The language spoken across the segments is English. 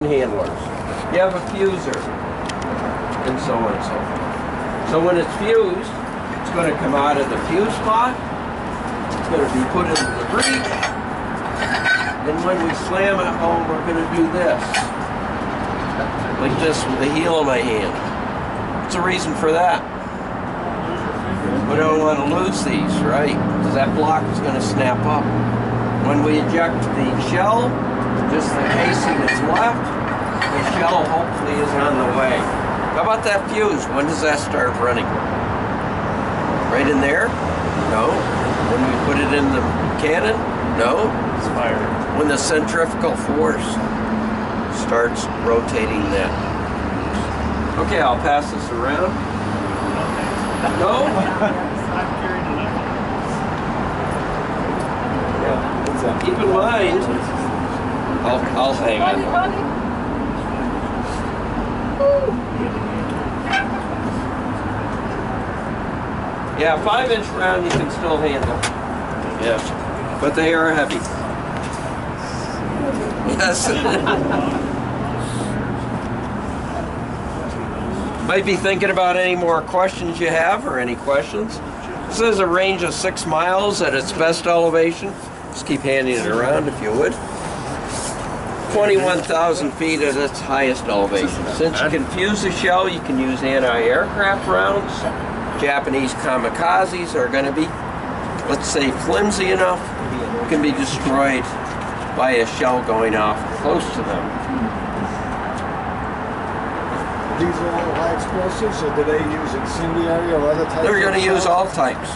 handlers. You have a fuser, and so on and so forth. So when it's fused, it's going to come out of the fuse spot. It's going to be put into the breech. And when we slam it home, we're going to do this. Like this with the heel of my hand. What's the reason for that? We don't want to lose these, right? Because that block is going to snap up. When we eject the shell, just the casing is left. The shell hopefully is on the way. How about that fuse? When does that start running? Right in there? No. When we put it in the cannon? No. It's fired. When the centrifugal force starts rotating that. Okay, I'll pass this around. No? Keep in mind, I'll hang it. Yeah, 5-inch round you can still handle. Yes, but they are heavy. Yes. Might be thinking about any more questions you have, or any questions. This is a range of 6 miles at its best elevation. Just keep handing it around if you would. 21,000 feet at its highest elevation. Since you can fuse the shell, you can use anti-aircraft rounds. Japanese kamikazes are going to be, let's say, flimsy enough, can be destroyed by a shell going off close to them. These are all high explosives, or do they use incendiary or other types? They're going to use all types.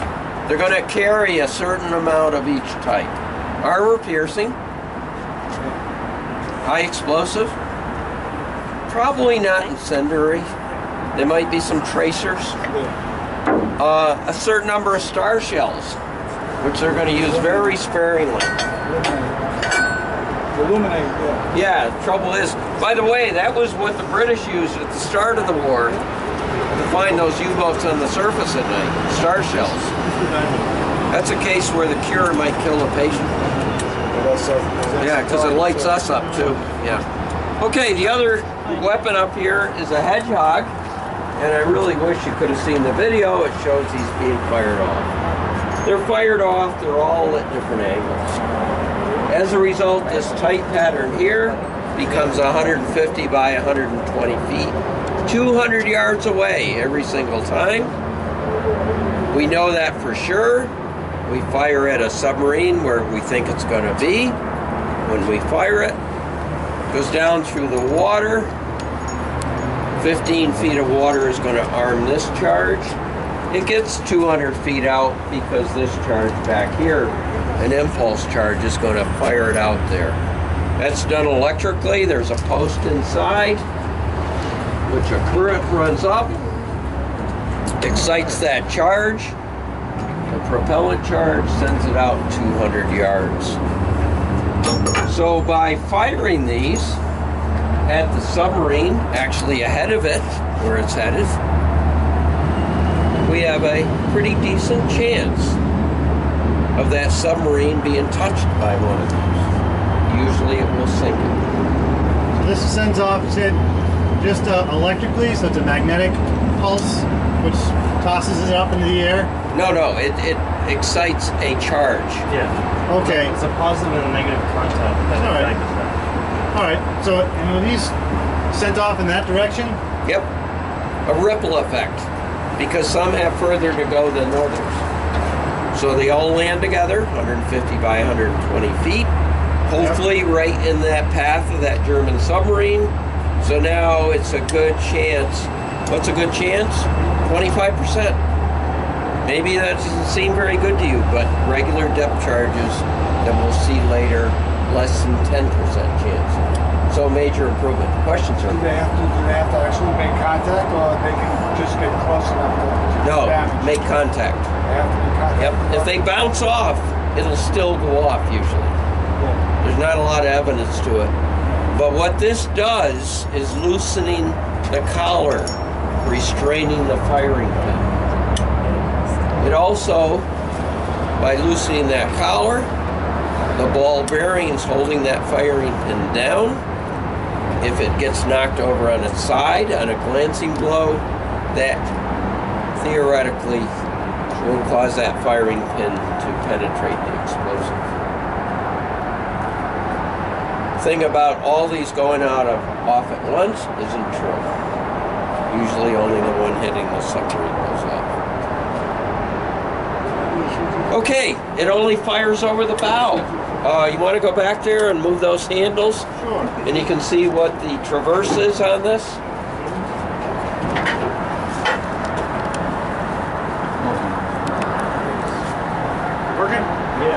They're going to carry a certain amount of each type. Armor piercing, high explosive, probably not incendiary. There might be some tracers. A certain number of star shells, which they're going to use very sparingly. Illuminate, yeah. Yeah, trouble is, by the way, that was what the British used at the start of the war to find those U-boats on the surface at night, star shells. That's a case where the cure might kill the patient. Yeah, because it lights us up too. Yeah. Okay, the other weapon up here is a hedgehog, and I really wish you could have seen the video. It shows these being fired off. They're fired off, they're all at different angles. As a result, this tight pattern here becomes 150 by 120 feet, 200 yards away every single time. We know that for sure. We fire at a submarine where we think it's going to be. When we fire it, it goes down through the water. 15 feet of water is going to arm this charge. It gets 200 feet out because this charge back here, an impulse charge, is going to fire it out there. That's done electrically. There's a post inside, which a current runs up, excites that charge. The propellant charge sends it out 200 yards. So by firing these at the submarine, actually ahead of it, where it's headed, we have a pretty decent chance of that submarine being touched by one of these. Usually it will sink it. So this sends off, you said, just electrically, so it's a magnetic pulse, which tosses it up into the air? No, it excites a charge. Yeah. Okay. It's a positive and a negative contact. All right. All right. So, and are these sent off in that direction? Yep. A ripple effect, because some have further to go than others. So they all land together, 150 by 120 feet, hopefully right in that path of that German submarine. So now it's a good chance. What's a good chance? 25%. Maybe that doesn't seem very good to you, but regular depth charges that we'll see later, less than 10% chance. So major improvement. Questions, sir? Do they have to actually make contact, or they can just get close enough to damage? No, make contact. They have to make contact. Yep. If they bounce off, it'll still go off usually. Yeah. There's not a lot of evidence to it. But what this does is loosening the collar, restraining the firing pin. It also, by loosening that collar, the ball bearings holding that firing pin down, if it gets knocked over on its side on a glancing blow, that theoretically will cause that firing pin to penetrate the explosive. Thing about all these going off at once isn't true. Usually only the one hitting the submarine goes off. Okay, it only fires over the bow. You want to go back there and move those handles? Sure. And you can see what the traverse is on this. Working?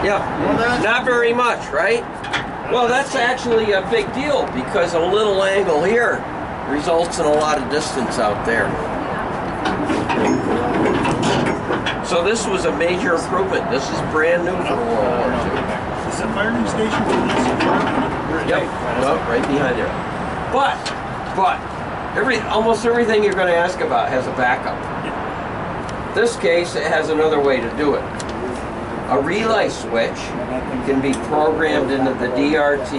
Yeah. Not very much, right? Well, that's actually a big deal because a little angle here results in a lot of distance out there. So this was a major improvement. This is brand new for World War II. Is that firing station? Yep, well, right behind there. But almost everything you're going to ask about has a backup. This case, it has another way to do it. A relay switch can be programmed into the DRT,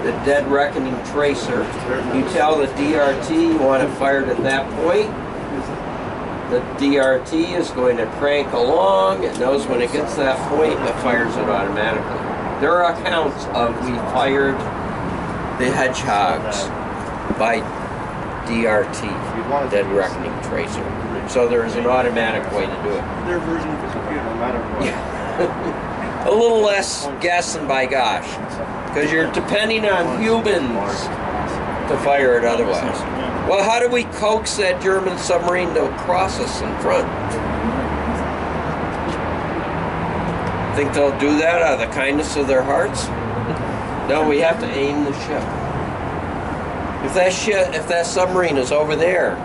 the Dead Reckoning Tracer. You tell the DRT you want it fired at that point. The DRT is going to crank along. It knows when it gets to that point, it fires it automatically. There are accounts of we fired the hedgehogs by DRT, Dead Reckoning Tracer. So there is an automatic way to do it. Their version of the computer, no matter what. A little less guessing by gosh, because you're depending on humans to fire it otherwise. Well, how do we coax that German submarine to cross us in front? Think they'll do that out of the kindness of their hearts? No, we have to aim the ship. If that submarine is over there,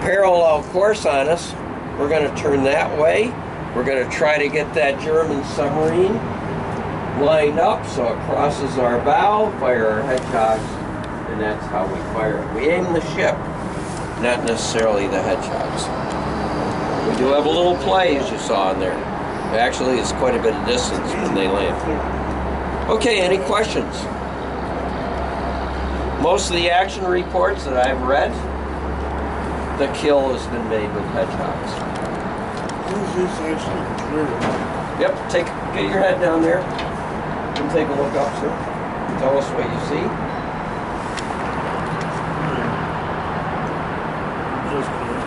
parallel course on us, we're going to turn that way. We're going to try to get that German submarine lined up so it crosses our bow, fire our hedgehogs, and that's how we fire it. We aim the ship, not necessarily the hedgehogs. We do have a little play, as you saw in there. Actually, it's quite a bit of distance when they land. Okay, any questions? Most of the action reports that I've read, the kill has been made with hedgehogs. Yep, get your head down there and take a look up, sir. Tell us what you see.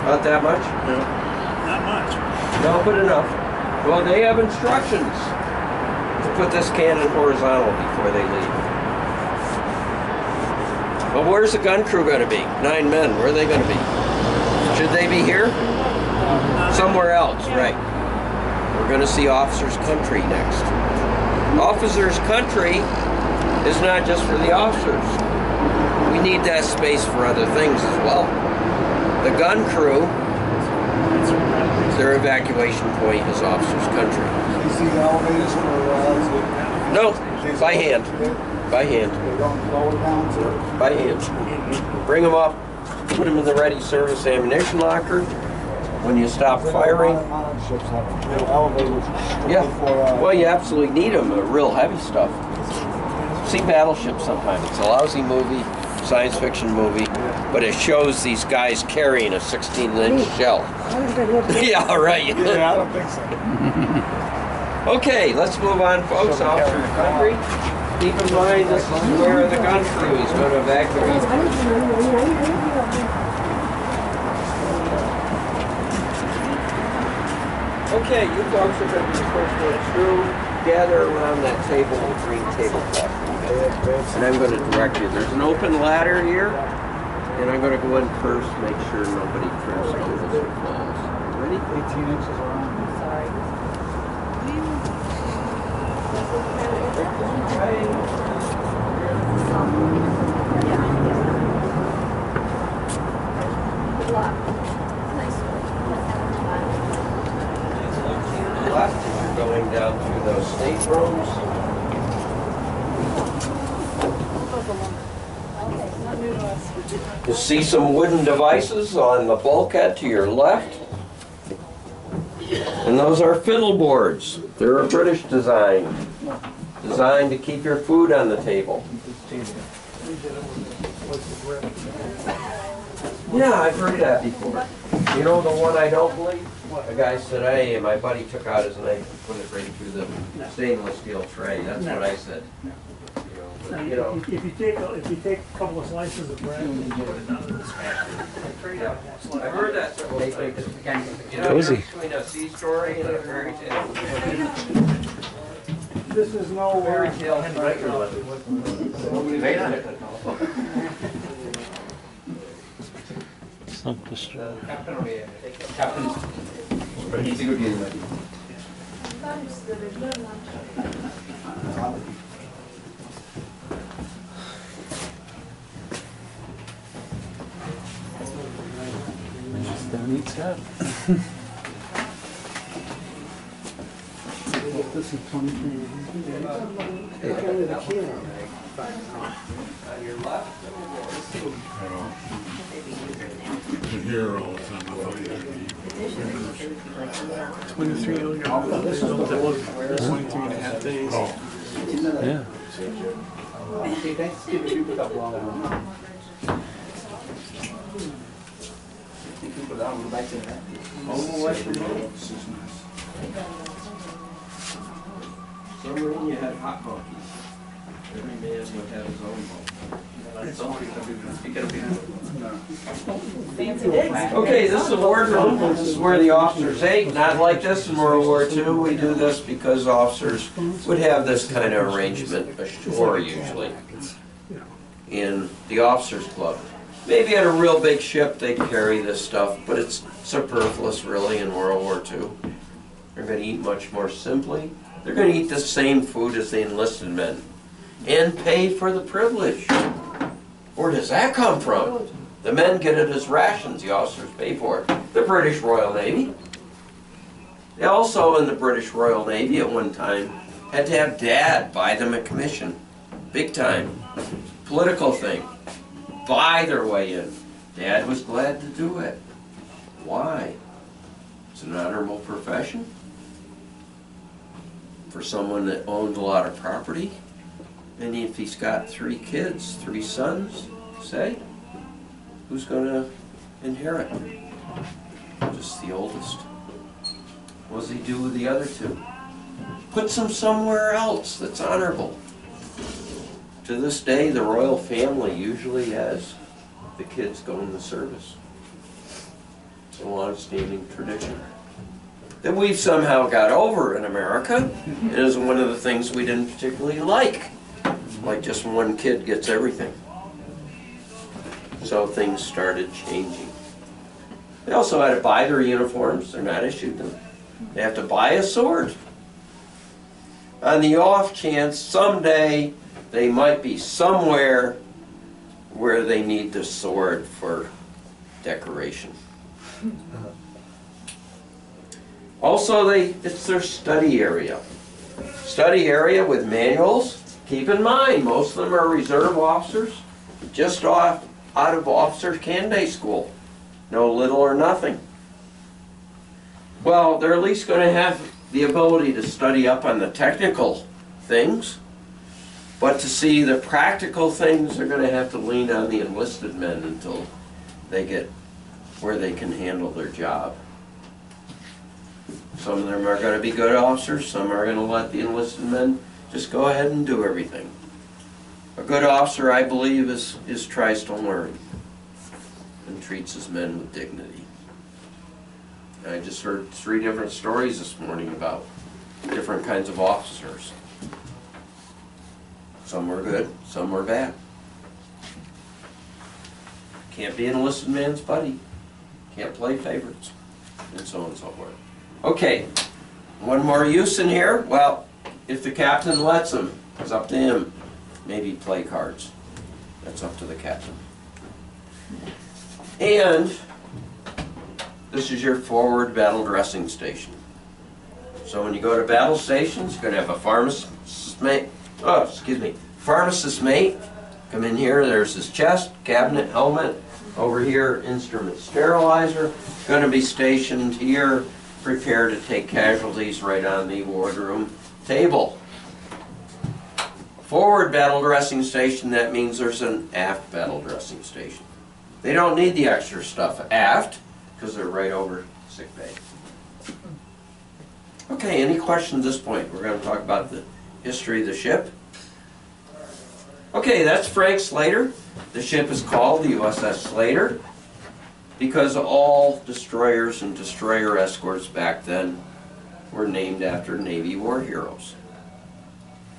Not that much? No. Not much. No, but enough. Well, they have instructions to put this cannon horizontal before they leave. But where's the gun crew going to be? 9 men. Where are they going to be? Should they be here? Somewhere else, right. We're going to see Officers' Country next. Officers' Country is not just for the officers. We need that space for other things as well. The gun crew, their evacuation point is Officers' Country. You see the elevators for No, by hand. By hand. they don't lower down to By hand. Bring them up, put them in the ready service ammunition locker. When you stop firing, modern ships have elevators strictly yeah. for Well, you absolutely need them. Real heavy stuff. See Battleship sometime. It's a lousy movie, science fiction movie, but it shows these guys carrying a 16-inch shell. Yeah, right. yeah, I don't think so. Okay, let's move on, folks. Officers' Country. Keep in mind, this is where the gun crew is going to evacuate. Okay, you folks are going to be the first ones through. Gather around that table, green tablecloth. And I'm going to direct you. There's an open ladder here, and I'm going to go in first, make sure nobody trips, stumbles, or falls. Ready? 18 inches around. Sorry. Good luck. Nice. Left, as you're going down through those staterooms. You'll see some wooden devices on the bulkhead to your left. And those are fiddle boards. They're a British design. Designed to keep your food on the table. Yeah, I've heard that before. You know the one I don't believe? A guy said, hey, my buddy took out his knife and put it right through the stainless steel tray. That's what I said. You know, If you take a couple of slices of bread and put it down in the smash, I've heard that several times. You know, Cozy. between a sea story and a fairy tale. This is no Fairy tale. It's not the straw. Down each side. this is 23. Here all the time. 23 earlier. This is what that was. 23 and a half days. Yeah. Somewhere in you had hot monkeys. Every man would have his own boat. Okay, this is the wardroom. This is where the officers ate. Not like this in World War II. We do this because officers would have this kind of arrangement ashore usually in the officers' club. Maybe at a real big ship they carry this stuff, but it's superfluous really in World War II. They're going to eat much more simply. They're going to eat the same food as the enlisted men and pay for the privilege. Where does that come from? The men get it as rations, the officers pay for it. The British Royal Navy. They also, in the British Royal Navy at one time, had to have Dad buy them a commission. Big time. Political thing. Buy their way in. Dad was glad to do it. Why? It's an honorable profession. For someone that owned a lot of property. And if he's got 3 kids, 3 sons, say, who's going to inherit? Just the oldest. What does he do with the other 2? Puts them somewhere else that's honorable. To this day, the royal family usually has the kids go in the service. It's a long-standing tradition that we've somehow got over in America. It is one of the things we didn't particularly like just one kid gets everything. So things started changing. They also had to buy their uniforms. They're not issued them. They have to buy a sword. On the off chance someday they might be somewhere where they need the sword for decoration. Also, it's their study area. Study area with manuals. Keep in mind, most of them are reserve officers, just out of officer candidate school. No little or nothing. Well, they're at least going to have the ability to study up on the technical things, but to see the practical things, they're going to have to lean on the enlisted men until they get where they can handle their job. Some of them are going to be good officers, some are going to let the enlisted men just go ahead and do everything. A good officer, I believe, tries to learn and treats his men with dignity. I just heard 3 different stories this morning about different kinds of officers. Some were good, some were bad. Can't be an enlisted man's buddy. Can't play favorites, and so on and so forth. Okay, one more use in here. Well, if the captain lets him, it's up to him. Maybe play cards. That's up to the captain. And this is your forward battle dressing station. So when you go to battle stations, you're going to have a pharmacist mate. Pharmacist mate. Come in here. There's his chest, cabinet, helmet. Over here, instrument sterilizer. Going to be stationed here, prepared to take casualties right on the wardroom table. Forward battle dressing station, that means there's an aft battle dressing station. They don't need the extra stuff aft because they're right over sick bay. Okay, any questions at this point? We're going to talk about the history of the ship. Okay, that's Frank Slater. The ship is called the USS Slater because all destroyers and destroyer escorts back then were named after Navy war heroes.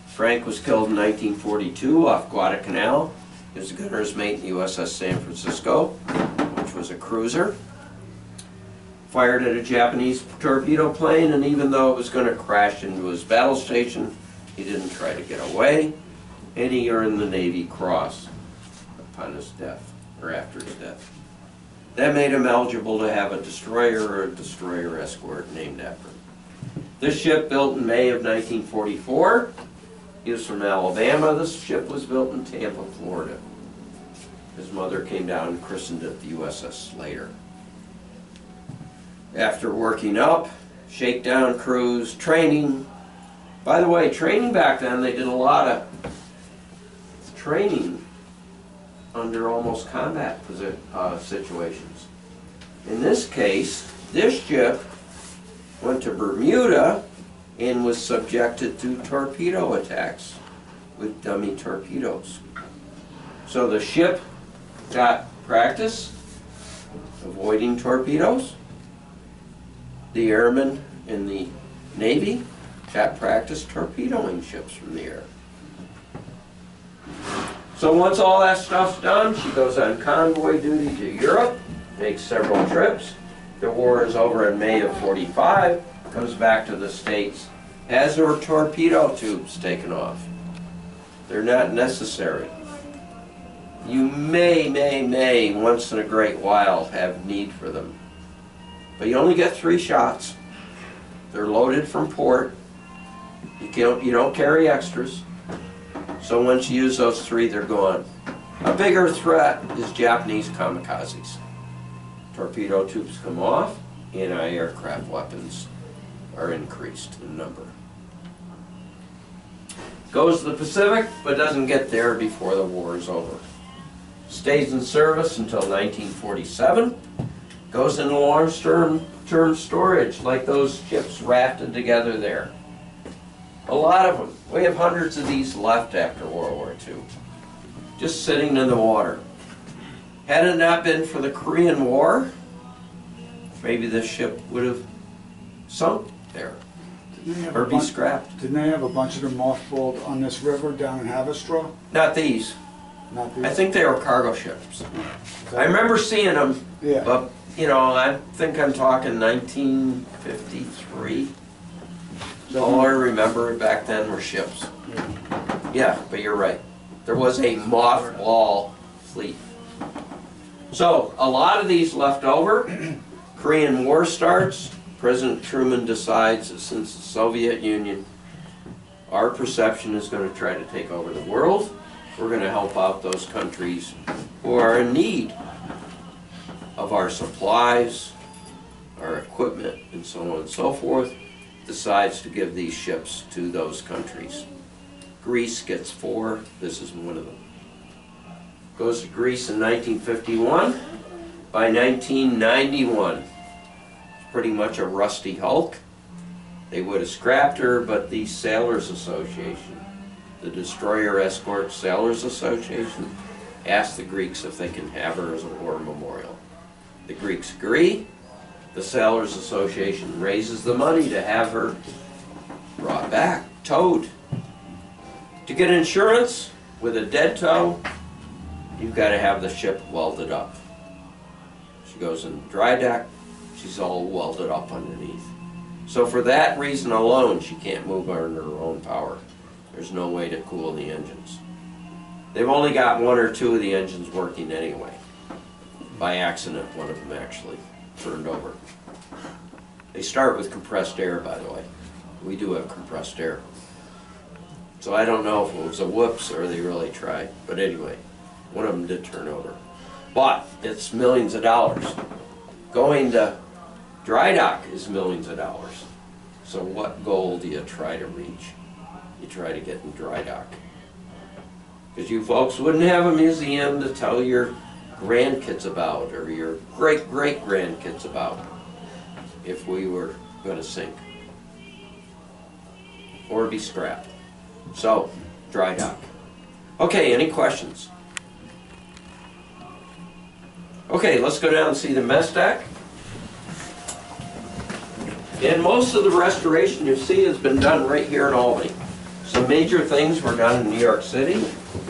Frank was killed in 1942 off Guadalcanal. He was a gunner's mate in the USS San Francisco, which was a cruiser. Fired at a Japanese torpedo plane, and even though it was going to crash into his battle station, he didn't try to get away, and he earned the Navy Cross upon his death, or after his death. That made him eligible to have a destroyer or a destroyer escort named after him. This ship, built in May of 1944, he was from Alabama. This ship was built in Tampa, Florida. His mother came down and christened it the USS Slater. After working up, shakedown cruise, training. By the way, training back then, they did a lot of training under almost combat situations. In this case, this ship went to Bermuda and was subjected to torpedo attacks with dummy torpedoes. So the ship got practice avoiding torpedoes. The airmen in the Navy got practice torpedoing ships from the air. So once all that stuff's done, she goes on convoy duty to Europe, makes several trips. The war is over in May of '45, comes back to the States, has her torpedo tubes taken off. They're not necessary. You may, once in a great while, have need for them. But you only get 3 shots. They're loaded from port. You don't carry extras. So once you use those 3, they're gone. A bigger threat is Japanese kamikazes. Torpedo tubes come off, anti-aircraft weapons are increased in number. Goes to the Pacific, but doesn't get there before the war is over. Stays in service until 1947. Goes into long-term storage, like those ships rafted together there. A lot of them. We have hundreds of these left after World War II. Just sitting in the water. Had it not been for the Korean War, maybe this ship would have sunk there or be scrapped. Didn't they have a bunch of them mothballed on this river down in Haverstraw? Not these. Not these? I think they were cargo ships. I remember seeing them, Yeah. but you know, I think I'm talking 1953. All I remember back then were ships. Yeah, but you're right. There was a mothball fleet. So, a lot of these left over. Korean War starts. President Truman decides that since the Soviet Union, our perception is going to try to take over the world, we're going to help out those countries who are in need of our supplies, our equipment, and so on and so forth. Decides to give these ships to those countries. Greece gets 4. This is one of them. Goes to Greece in 1951. By 1991, it's pretty much a rusty hulk. They would have scrapped her, but the Sailors Association, the Destroyer Escort Sailors Association, asked the Greeks if they can have her as a war memorial. The Greeks agree. The Sailors Association raises the money to have her brought back, towed. To get insurance with a dead tow, you've got to have the ship welded up. She goes in dry dock, she's all welded up underneath. So for that reason alone, she can't move under her own power. There's no way to cool the engines. They've only got 1 or 2 of the engines working anyway. By accident, one of them actually turned over. They start with compressed air, by the way. We do have compressed air. So I don't know if it was a whoops or they really tried. But anyway, one of them did turn over. But it's millions of dollars. Going to dry dock is millions of dollars. So what goal do you try to reach? You try to get in dry dock. Because you folks wouldn't have a museum to tell your grandkids about or your great-great-grandkids about if we were going to sink or be scrapped. So, dry dock. Okay, any questions? Okay, let's go down and see the mess deck. And most of the restoration you see has been done right here in Albany. Some major things were done in New York City.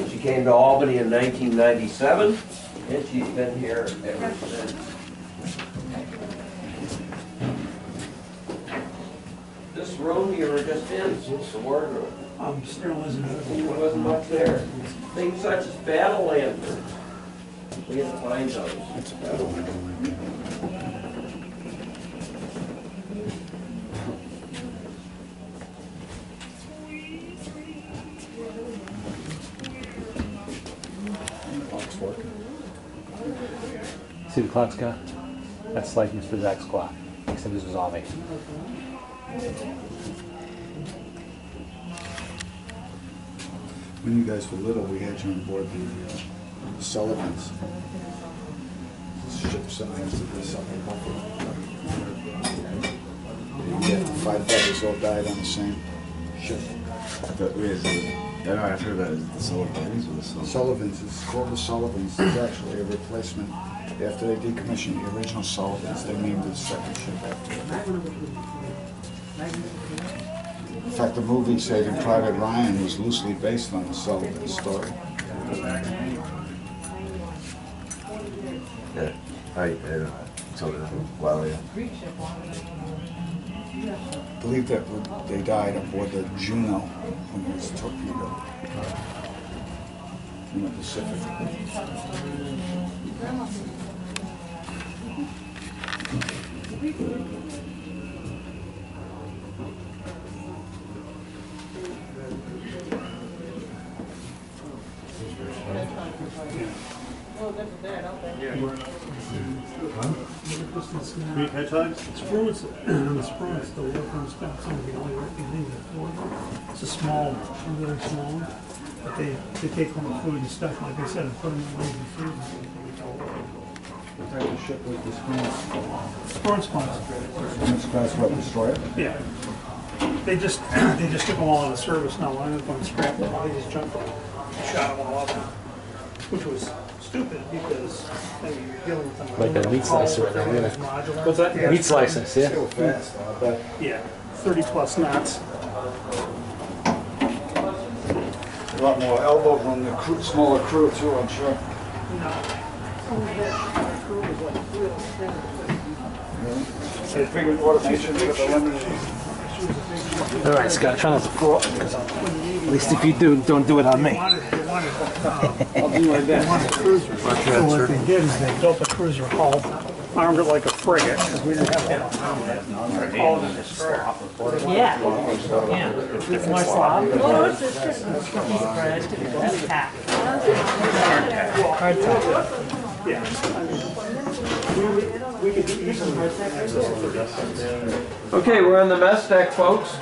She came to Albany in 1997, and she's been here ever since. This room you were just in is the wardrobe. Still isn't There wasn't much there. Things such as battle lanterns. We had to find those. It's a battle. Clock's working. See the clock, Scott? That's like Mr. Zach's clock, except this was Ave. When you guys were little, we had you on board the Sullivans. Ship science of the Southern Buffalo. Yeah, 5 brothers all died on the same ship. I've heard that. Is it the Sullivans or the Sullivans? Sullivans, it's called the Sullivans. It's actually a replacement. After they decommissioned the original Sullivans, they named the second ship after it. In fact, the movie Saving Private Ryan was loosely based on the Sullivan story. Yeah. I told it a while, yeah. I believe that they died aboard the Juno when it was torpedoed in the Pacific. Greek hedgehogs? Spruance, the spruance, the workman's got some of the only thing that it's a small one, a very small one. But they take home the food and stuff, like I said, and put them in lazy food. What type of ship was this one? Spruance ones. This class what, destroyer? Yeah. They just took them all out of service now. I'm going to scrap them. They just jumped them, shot them all up, which was stupid because you're dealing with them. Like a meat slicer right there, yeah. Modular. What's that? Yeah. Meat slices, yeah. Still fast, I bet. Yeah, 30 plus knots. A lot more elbow room, the crew, smaller crew too, I'm sure. They figured automation with the limited. All right, Scott, try not to fall. At least if you do, don't do it on me. I'll do my best. So what they did is they built a cruiser hull, armed it like a frigate, because we didn't have a lot of armament. All of it destroyer. Yeah. It's more slob. Oh, it's just heavy tack. Hard tack. Yeah. Okay, we're on the mess deck, folks.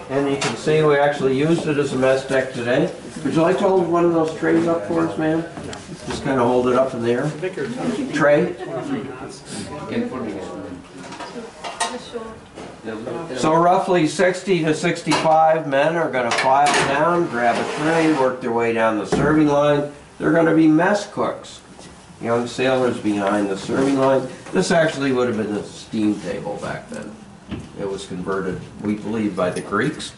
And you can see we actually used it as a mess deck today. Would you like to hold one of those trays up for us, ma'am? Just kind of hold it up in the air. Tray. So roughly 60 to 65 men are going to file down, grab a tray, work their way down the serving line. They're going to be mess cooks. Young sailors behind the serving line. This actually would have been a steam table back then. It was converted, we believe, by the Greeks.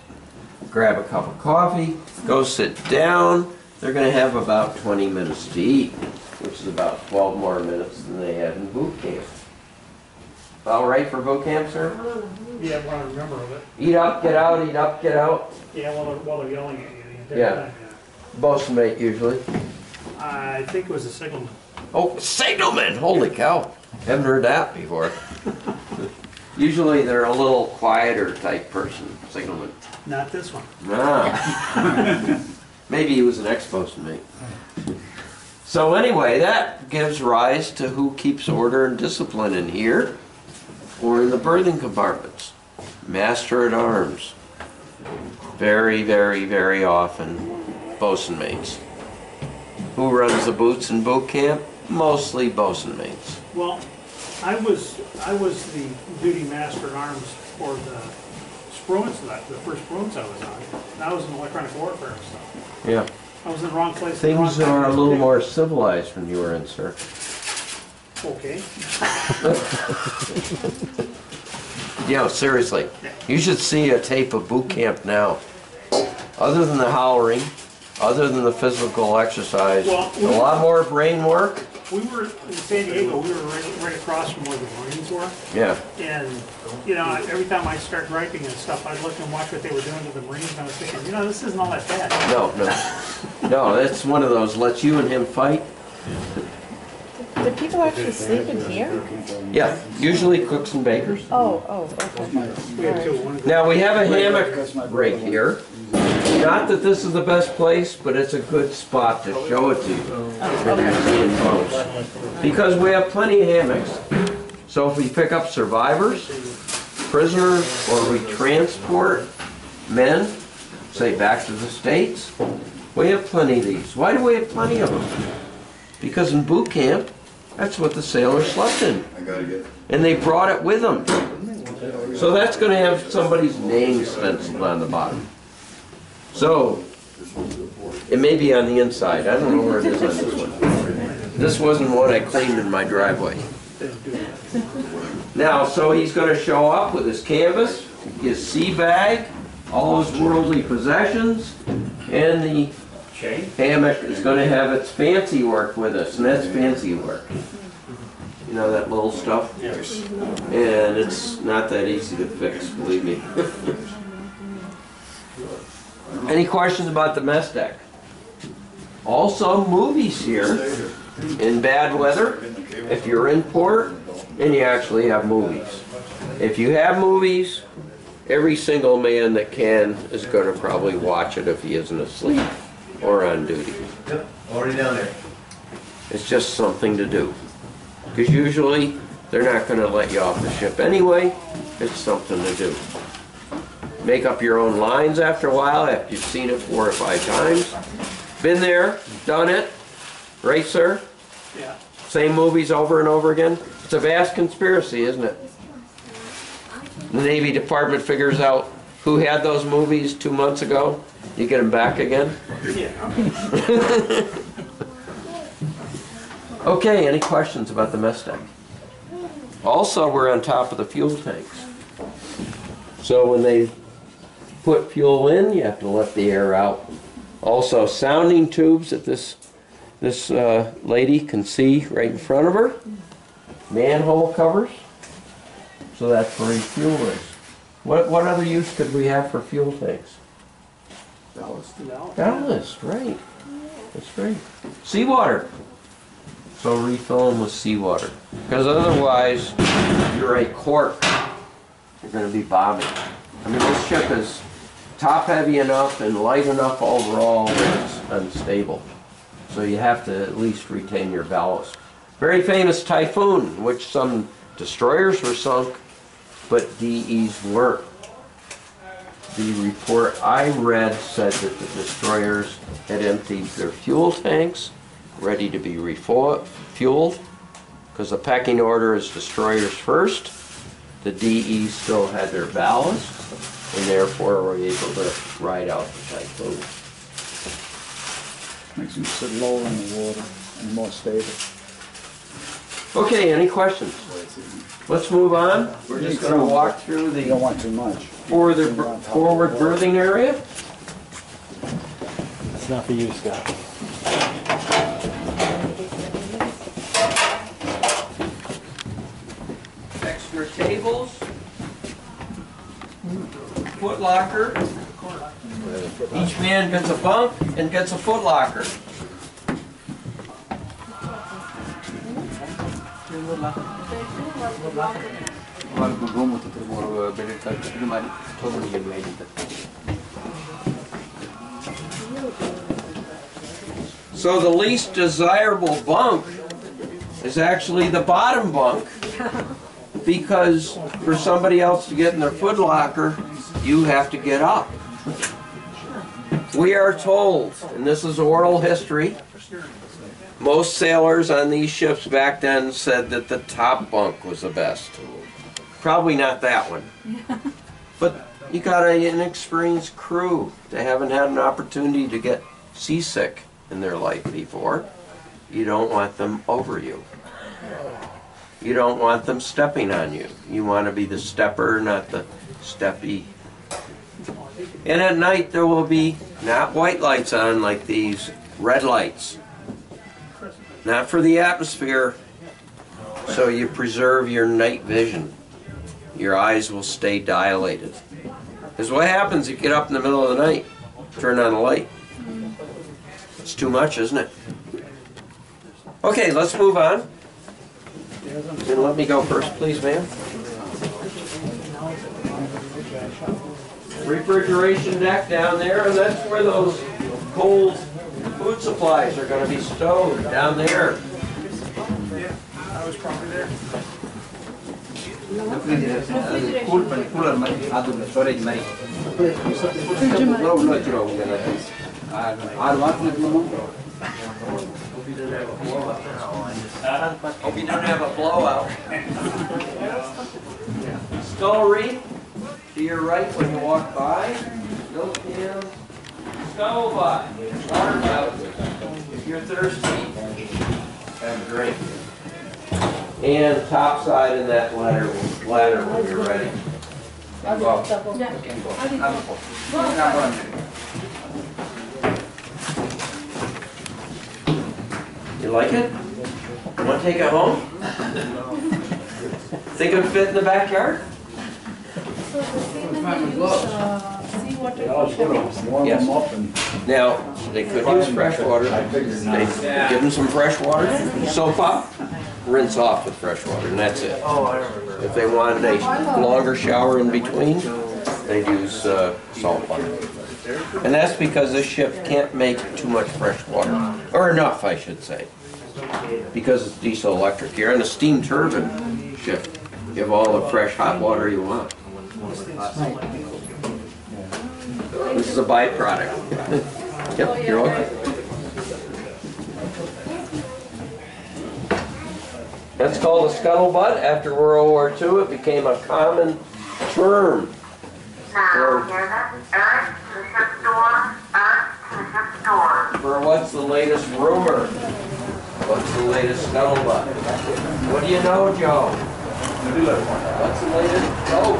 Grab a cup of coffee, go sit down. They're going to have about 20 minutes to eat, which is about 12 more minutes than they had in boot camp. All right for boot camp, sir? Yeah, what I remember of it. Eat up, get out, eat up, get out. Yeah, while they're yelling at you the entire Yeah. time. Bosun mate, usually. I think it was a signalman. Oh, signalman! Holy cow. Haven't heard that before. Usually they're a little quieter type person, signalman. Not this one. Ah. Maybe he was an ex-bosun mate. So anyway, that gives rise to who keeps order and discipline in here or in the berthing compartments. Master at arms. Very, very, very often bosun mates. Who runs the boots in boot camp? Mostly bosun mates. Well, I was the duty master at arms for the spruance, the first spruance I was on. And I was in electronic warfare and stuff. Yeah. I was in the wrong place. At the wrong Things time. are a little more civilized when you were in, sir. Okay. Yeah, seriously. You should see a tape of boot camp now. Other than the hollering, other than the physical exercise, Well, a lot more brain work. We were in San Diego. We were right across from where the Marines were. Yeah. And, you know, every time I start griping and stuff, I'd look and watch what they were doing to the Marines, and I was thinking, you know, this isn't all that bad. No, that's one of those, let you and him fight. Did people actually sleep in here? Yeah, usually cooks and bakers. Oh, okay. We had two. One Now, we have a hammock right here. Not that this is the best place, but it's a good spot to show it to you. Because we have plenty of hammocks. So if we pick up survivors, prisoners, or we transport men, say back to the States, we have plenty of these. Why do we have plenty of them? Because in boot camp, that's what the sailors slept in. And they brought it with them. So that's going to have somebody's name stenciled on the bottom. So, it may be on the inside. I don't know where it is on this one. This wasn't one I cleaned in my driveway. Now, so he's going to show up with his canvas, his sea bag, all his worldly possessions, and the hammock is going to have its fancy work with us, and that's fancy work. You know that little stuff? Yes. And it's not that easy to fix, believe me. Any questions about the mess deck? Also, movies here in bad weather. If you're in port, and you actually have movies. If you have movies, every single man that can is going to probably watch it if he isn't asleep or on duty. Yep, already down there. It's just something to do. Because usually, they're not going to let you off the ship anyway. It's something to do. Make up your own lines after a while, after you've seen it 4 or 5 times. Been there, done it. Right, sir? Yeah. Same movies over and over again. It's a vast conspiracy, isn't it? The Navy Department figures out who had those movies 2 months ago. You get them back again? Yeah. Okay, any questions about the mess deck? Also, we're on top of the fuel tanks. So when they put fuel in, you have to let the air out. Also, sounding tubes that this lady can see right in front of her. Manhole covers. So that's for refueling. What other use could we have for fuel tanks? Ballast, right. That's right. Seawater. So refill them with seawater. Because otherwise, if you're a cork, you're going to be bobbing. I mean, this ship is top heavy enough and light enough overall that it's unstable. So you have to at least retain your ballast. Very famous typhoon, which some destroyers were sunk, but DEs weren't. The report I read said that the destroyers had emptied their fuel tanks, ready to be refueled, because the pecking order is destroyers first. The DEs still had their ballast, and therefore were able to ride out the typhoon. Makes them sit lower in the water and more stable. Okay, any questions? Let's move on. We're just going to walk through You don't the want too much. forward berthing area. It's not for you, Scott. Extra tables. Foot locker. Each man gets a bunk and gets a foot locker. So the least desirable bunk is actually the bottom bunk, because for somebody else to get in their foot locker, you have to get up. We are told, and this is oral history, most sailors on these ships back then said that the top bunk was the best. Probably not that one. But you got an inexperienced crew. They haven't had an opportunity to get seasick in their life before. You don't want them over you. You don't want them stepping on you. You want to be the stepper, not the steppy. And at night there will be not white lights on like these, red lights. Not for the atmosphere, so you preserve your night vision. Your eyes will stay dilated. Because what happens if you get up in the middle of the night, turn on a light? It's too much, isn't it? Okay, let's move on. And let me go first, please, ma'am. Refrigeration deck down there, and that's where those cold food supplies are going to be stowed, down there. I was probably there. Hope you don't have a blowout. Skull reef to your right when you walk by. Milk cans. Skull butt. Water fountain. If you're thirsty, have a drink. And top side in that ladder when you're ready. You like it? You want to take it home? Think it'd fit in the backyard? Yes. Now, they could use fresh water. They give them some fresh water, soap up, rinse off with fresh water, and that's it. If they wanted a longer shower in between, they'd use salt water. And that's because this ship can't make too much fresh water. Or enough, I should say. Because it's diesel electric. You're on a steam turbine ship. You have all the fresh hot water you want. This is a byproduct. Yep, you're welcome. That's called a scuttlebutt. After World War II, it became a common term for what's the latest rumor? What's the latest scuttlebutt? What do you know, Joe? What's the latest joke?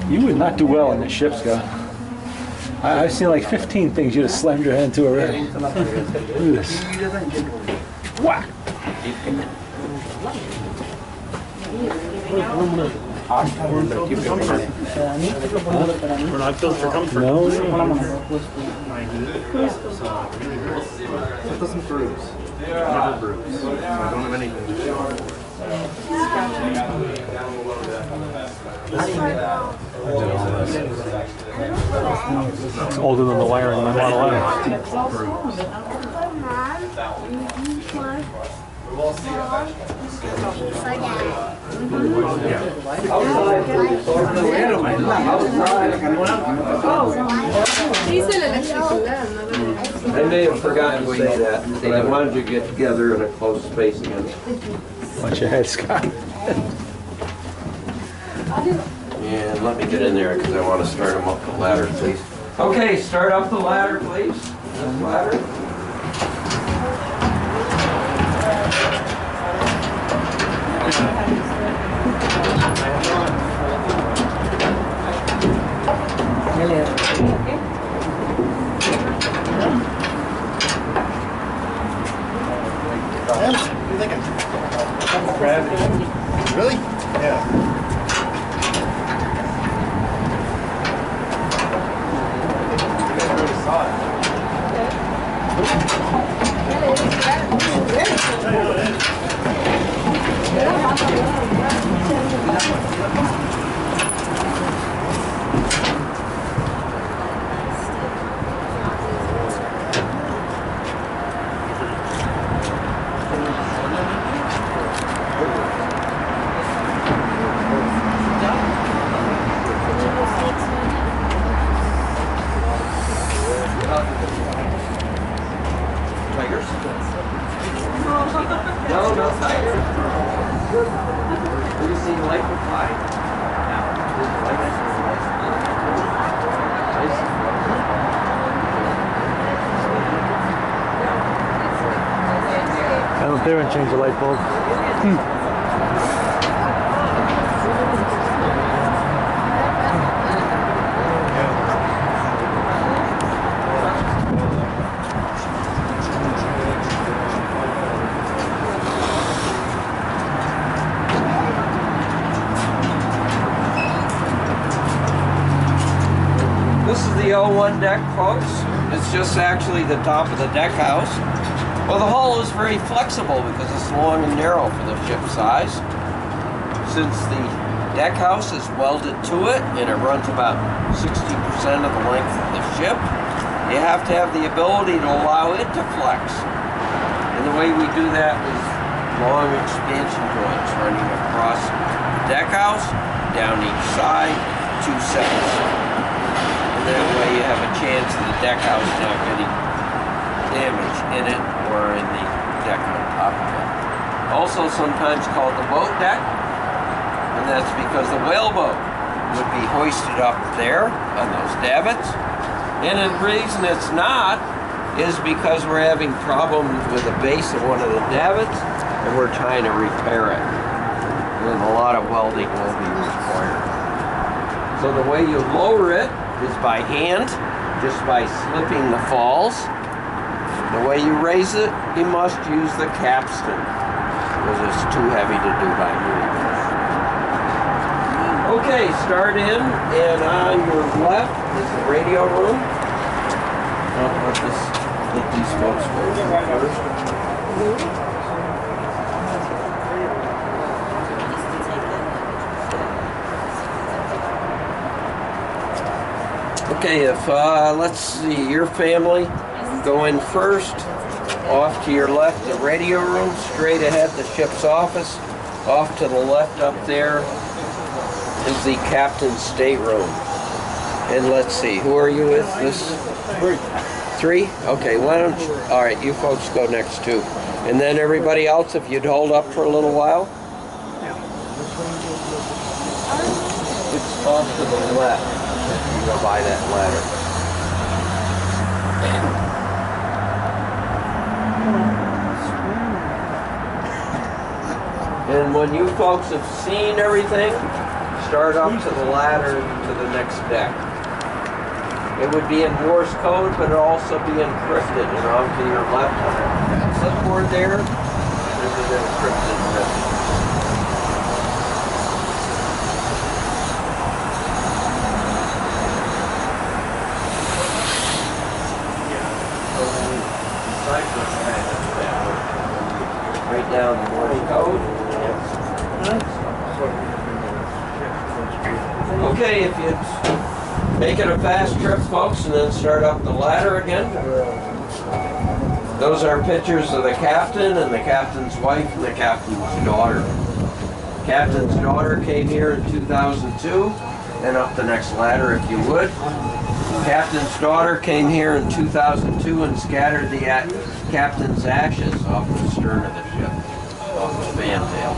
You would not do well in this ship, Scott. I've seen like 15 things you'd have slammed your head into already. Look at this. Whack! We're not built for comfort. No. It doesn't bruise. Never bruise. I don't have anything to do. It's older than the wiring in my Model S. I may have forgotten to say that, but I wanted you to get together in a close space again. Watch your head, Scott. And let me get in there because I want to start them up the ladder, please. Okay, start up the ladder, please. This ladder. What are you thinking? Gravity. Really? Yeah. No, no tiger. Have you seen liquefy? I don't dare and change the light bulb. This is the L1 deck, folks. It's just actually the top of the deck house. Well, the hull is very flexible because it's long and narrow for the ship size. Since the deck house is welded to it and it runs about 60% of the length of the ship, you have to have the ability to allow it to flex. And the way we do that is long expansion joints running across the deck house, down each side, 2 sets. That way you have a chance of the deck house not getting damage in it or in the deck on top of it. Also sometimes called the boat deck, and that's because the whaleboat would be hoisted up there on those davits. And the reason it's not is because we're having problems with the base of one of the davits and we're trying to repair it. And a lot of welding will be required. So the way you lower it is by hand, just by slipping the falls. The way you raise it, you must use the capstan, because it's too heavy to do by hand. Okay, start in, and on your left is the radio room. Let these folks go first. Okay, if, let's see, your family, go in first, off to your left, the radio room, straight ahead, the ship's office, off to the left up there is the captain's stateroom. And let's see, who are you with? This? 3? Okay, why don't you, all right, you folks go next too. And then everybody else, if you'd hold up for a little while. It's off to the left. You go by that ladder. And when you folks have seen everything, start up to the ladder to the next deck. It would be in Morse code, but it'll also be encrypted. And off to your left on that clipboard there, there's an encrypted message. Write down the Morse code. Okay, if you make it a fast trip, folks, and then start up the ladder again. Those are pictures of the captain and the captain's wife and the captain's daughter. The captain's daughter came here in 2002, and up the next ladder if you would. Captain's daughter came here in 2002 and scattered the captain's ashes off the stern of the ship, off the fantail.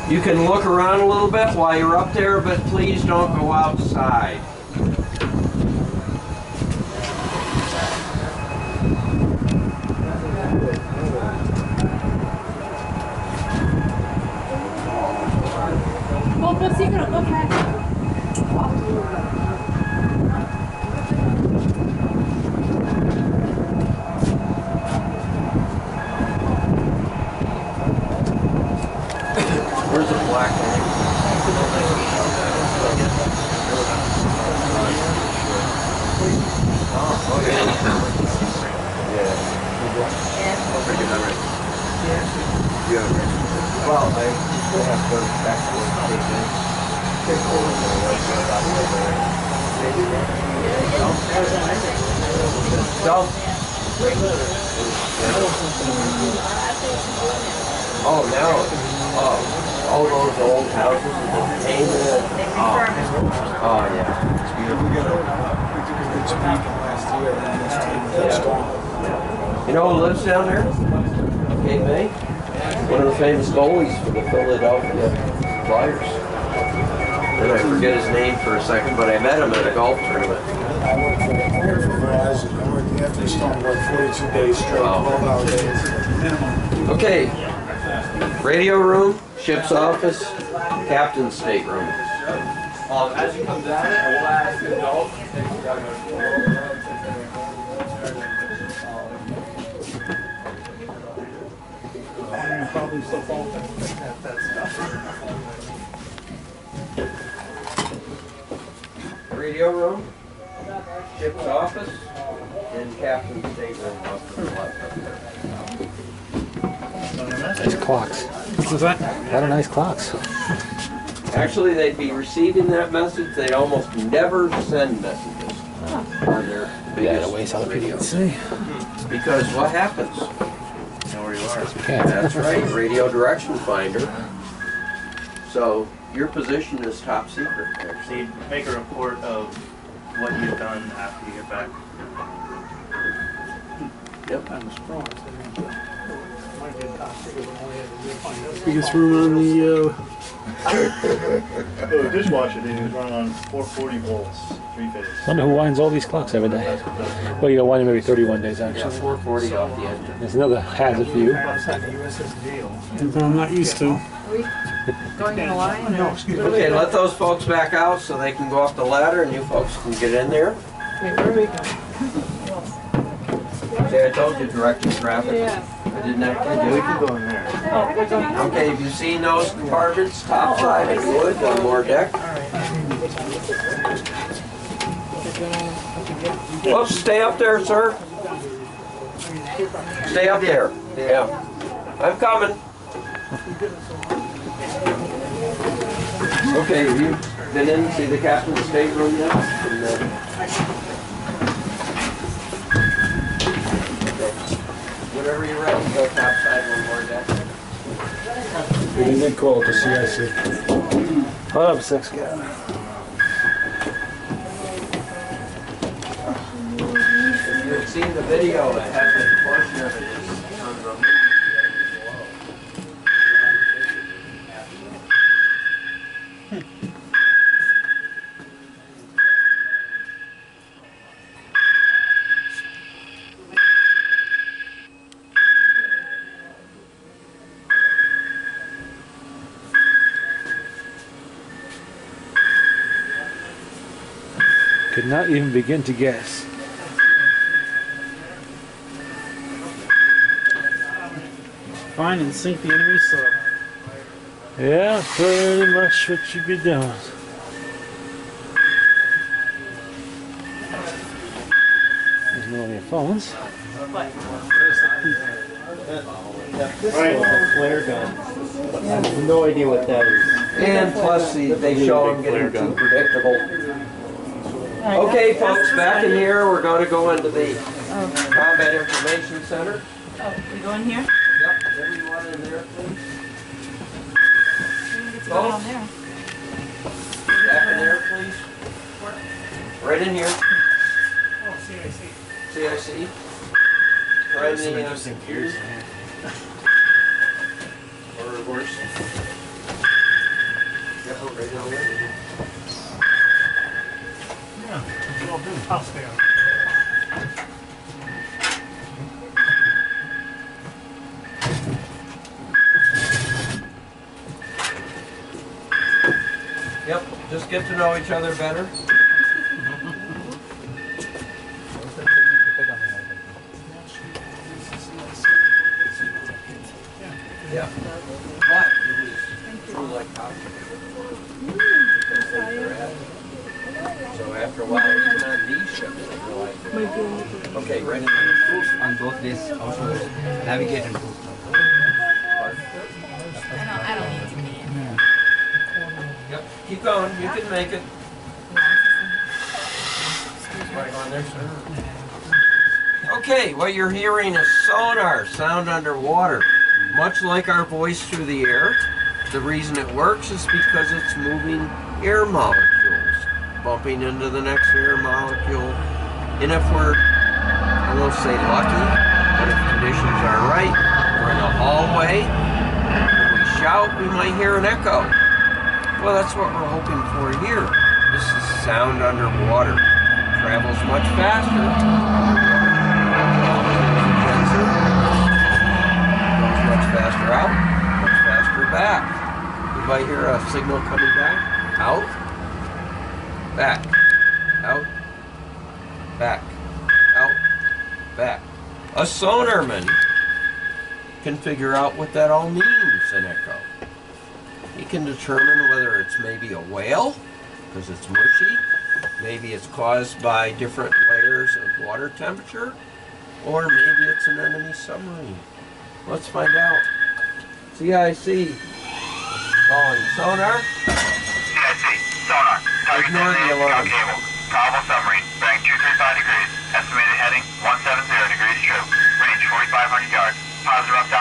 You can look around a little bit while you're up there, but please don't go outside. Where's the black one? Oh, okay. Yeah. Pretty good, right? Yeah. Well, I still have to go back to the station. Oh, now, all those old houses with painted. Oh, yeah. It's beautiful. We got a good speed last year, and this time Yeah. You know who lives down there? Cape May. One of the famous goalies for the Philadelphia Flyers. And I forget his name for a second, but I met him at a golf tournament. I worked for Verizon. I worked after Stone, worked 42 days straight, Wow. 12-hour days. Okay. Radio room, ship's office, captain's stateroom. As you come down it, I will ask you to go. Probably still fall that stuff. Radio room, ship's office, and captain's stateroom up to the left up there. Nice clocks. What's that? A lot of nice clocks. Actually, they'd be receiving that message. They'd almost never send messages on their biggest radio. See? Because what happens? Know where you are. Can't. That's right, radio direction finder. So your position is top secret. So you make a report of what you've done after you get back. Yep. I'm surprised. Might be a top secret, but only had to find out. Biggest room on the. The dishwasher thing is run on 440 volts, 3-phase. Wonder who winds all these clocks every day. Well, you know, wind them every 31 days Yeah, actually. 440 off the engine. There's another hazard for you. Outside the USS deal. I'm not used to. Going in a line? No, excuse me. Okay, let those folks back out so they can go up the ladder and you folks can get in there. Wait, where are we going? See, I told you directing traffic. Yeah. I didn't have to do We it. can go in there. Oh, we're going. Okay, have you seen those compartments top side if you would on more deck? Whoops, stay up there, sir. Stay up there. Yeah. I'm coming. Okay, have you been in to see the captain's stateroom yet? Okay. Whenever you're ready, go topside one more deck. We did call it the CIC. What up, six guy? If you've seen the video, it has a portion of it is on the movie. Could not even begin to guess. Find and sink the enemy sub. Yeah, pretty much what you'd be doing. There's no on your phones. Flare gun. I have no idea what that is. And plus, they show them getting too predictable. Okay, folks, back in here, we're going to go into the Combat Information Center. Oh, we go in here? Yep, everyone in there, please. It's going on there. Back in there, please. Right in here. Oh, CIC. CIC. Right in the Interesting gears. Or reverse. Yep, right in there. House there. Yep, just get to know each other better. Yeah. But it was true like coffee. Because they were at it. So after a while, even on these ships, they realized, okay, right in there. On both days, also navigate and boost. I don't need to be in there. Yep, keep going, you can make it. Right on there, sir. Okay, what you're hearing is sonar, sound underwater. Much like our voice through the air, the reason it works is because it's moving air molecules, bumping into the next air molecule. And if we're, I won't say lucky, but if way. When we shout, we might hear an echo. Well, that's what we're hoping for here. This is sound underwater. Travels much faster underwater. Goes much faster out, much faster back. You might hear a signal coming back. Out, back, out, back, out, back. A sonarman can figure out what that all means, an echo. He can determine whether it's maybe a whale, because it's mushy, maybe it's caused by different layers of water temperature, or maybe it's an enemy submarine. Let's find out. CIC calling sonar. CIC, sonar. Target Ignore the designated alarm. cable. Probable submarine. Bearing 235 degrees. Estimated heading 170 degrees true. Range 4,500 yards. Positive up